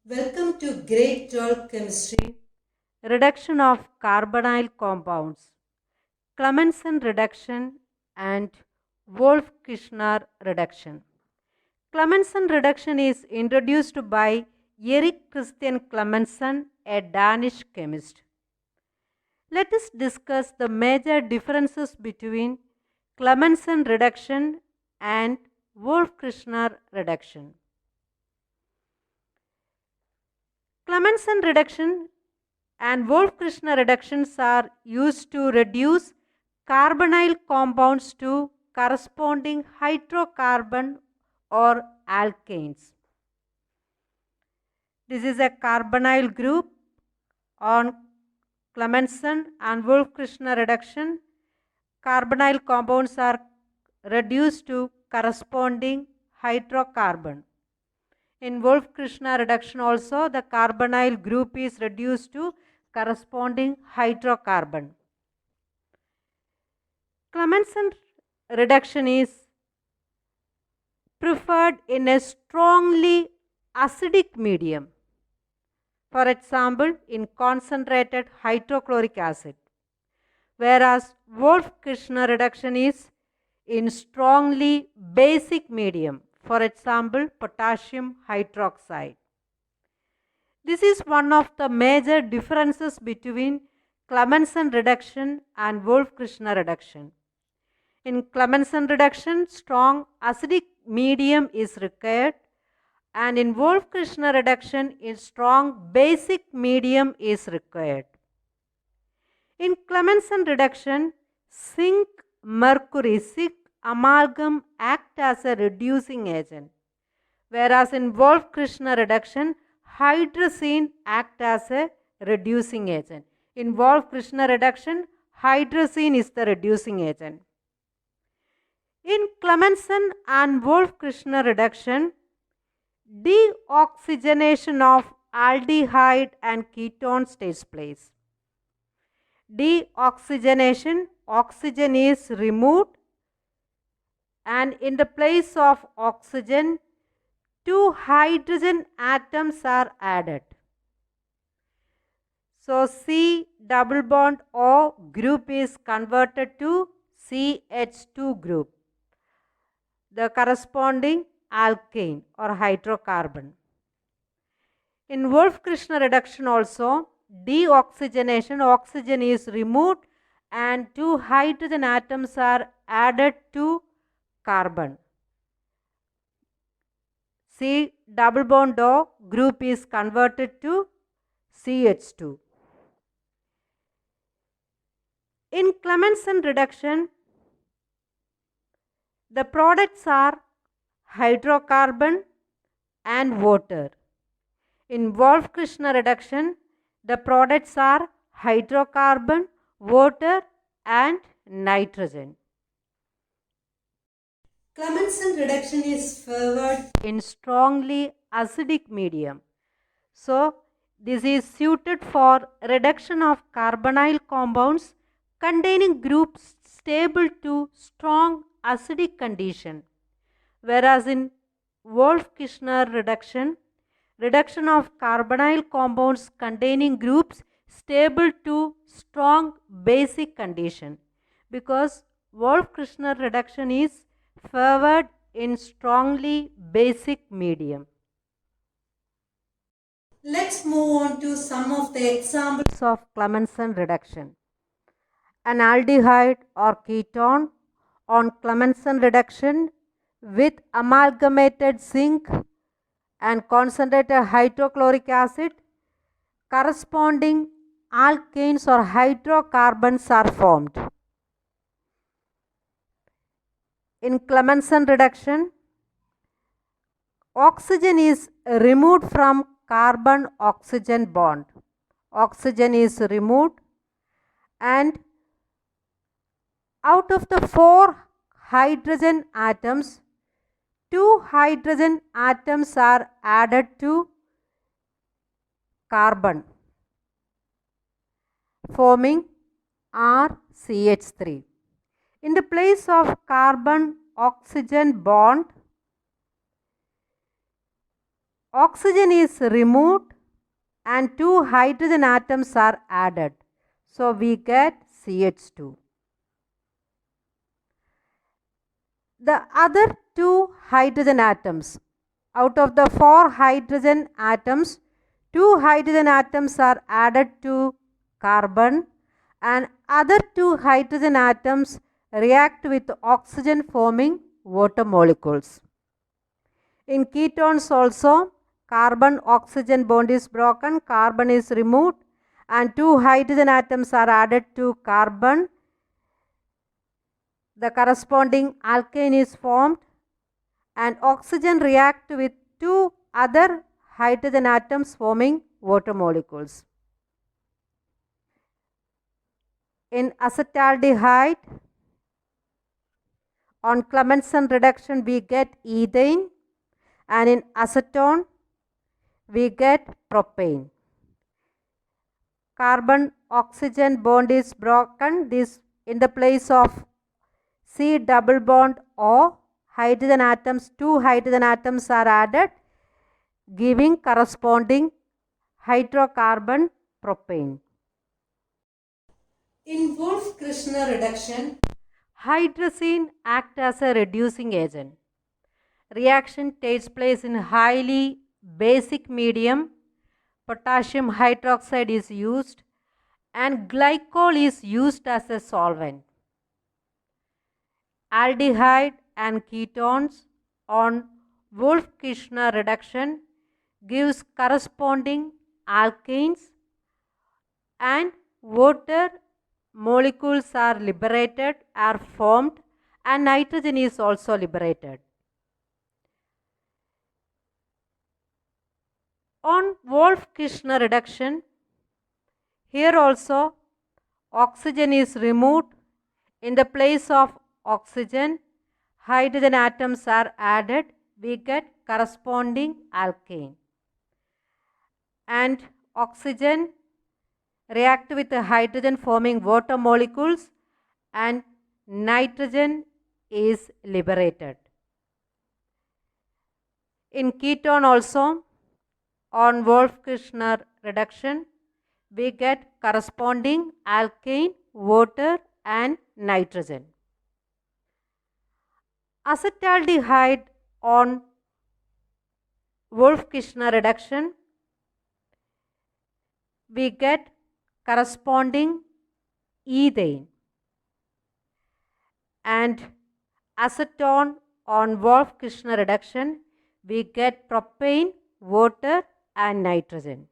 Welcome to Grade 12 Chemistry. Reduction of carbonyl compounds, Clemmensen reduction and Wolff-Kishner reduction. Clemmensen reduction is introduced by Erik Christian Clemmensen, a Danish chemist. Let us discuss the major differences between Clemmensen reduction and Wolff-Kishner reduction. Clemmensen reduction and Wolff-Kishner reductions are used to reduce carbonyl compounds to corresponding hydrocarbon or alkanes. This is a carbonyl group on Clemmensen and Wolff-Kishner reduction. Carbonyl compounds are reduced to corresponding hydrocarbon. In Wolff-Kishner reduction also, the carbonyl group is reduced to corresponding hydrocarbon. Clemmensen reduction is preferred in a strongly acidic medium. For example, in concentrated hydrochloric acid. Whereas Wolff-Kishner reduction is in strongly basic medium. For example, potassium hydroxide. This is one of the major differences between Clemmensen reduction and Wolff-Kishner reduction. In Clemmensen reduction, strong acidic medium is required, and in Wolff-Kishner reduction, a strong basic medium is required. In Clemmensen reduction, zinc, mercury, zinc amalgam act as a reducing agent, whereas in Wolff-Kishner reduction, hydrazine act as a reducing agent. In Wolff-Kishner reduction, hydrazine is the reducing agent. In Clemmensen and Wolff-Kishner reduction, deoxygenation of aldehyde and ketones takes place. Deoxygenation, oxygen is removed, and in the place of oxygen, two hydrogen atoms are added. So C double bond O group is converted to CH2 group, the corresponding alkane or hydrocarbon. In Wolff-Kishner reduction also, deoxygenation, oxygen is removed and two hydrogen atoms are added to carbon. C double bond O group is converted to CH2. In Clemmensen reduction, the products are hydrocarbon and water. In Wolff-Kishner reduction, the products are hydrocarbon, water and nitrogen. Clemmensen reduction is favored in strongly acidic medium. So, this is suited for reduction of carbonyl compounds containing groups stable to strong acidic condition. Whereas in Wolff-Kishner reduction, reduction of carbonyl compounds containing groups stable to strong basic condition, because Wolff-Kishner reduction is favored in strongly basic medium. Let's move on to some of the examples of Clemmensen reduction. An aldehyde or ketone on Clemmensen reduction with amalgamated zinc and concentrated hydrochloric acid, corresponding alkanes or hydrocarbons are formed. In Clemmensen reduction, oxygen is removed from carbon-oxygen bond. Oxygen is removed, and out of the 4 hydrogen atoms, 2 hydrogen atoms are added to carbon, forming RCH3. In the place of carbon-oxygen bond, oxygen is removed and 2 hydrogen atoms are added. So we get CH2. The other 2 hydrogen atoms, out of the 4 hydrogen atoms, 2 hydrogen atoms are added to carbon and other 2 hydrogen atoms react with oxygen forming water molecules. In ketones also, carbon oxygen bond is broken, carbon is removed and 2 hydrogen atoms are added to carbon. The corresponding alkane is formed and oxygen react with 2 other hydrogen atoms forming water molecules. In acetaldehyde, on Clemmensen reduction we get ethane and in acetone we get propane. Carbon oxygen bond is broken. This in the place of C double bond O, hydrogen atoms, 2 hydrogen atoms are added, giving corresponding hydrocarbon propane. In Wolff-Kishner reduction, hydrazine acts as a reducing agent. Reaction takes place in highly basic medium. Potassium hydroxide is used and glycol is used as a solvent. Aldehyde and ketones on Wolff-Kishner reduction gives corresponding alkanes and water molecules are liberated, are formed and nitrogen is also liberated. On Wolff-Kishner reduction, here also oxygen is removed. In the place of oxygen, hydrogen atoms are added. We get corresponding alkane. And oxygen react with the hydrogen forming water molecules and nitrogen is liberated. In ketone also, on Wolff-Kishner reduction, we get corresponding alkane, water and nitrogen. Acetaldehyde on Wolff-Kishner reduction, we get corresponding ethane, and acetone on Wolff-Kishner reduction, we get propane, water and nitrogen.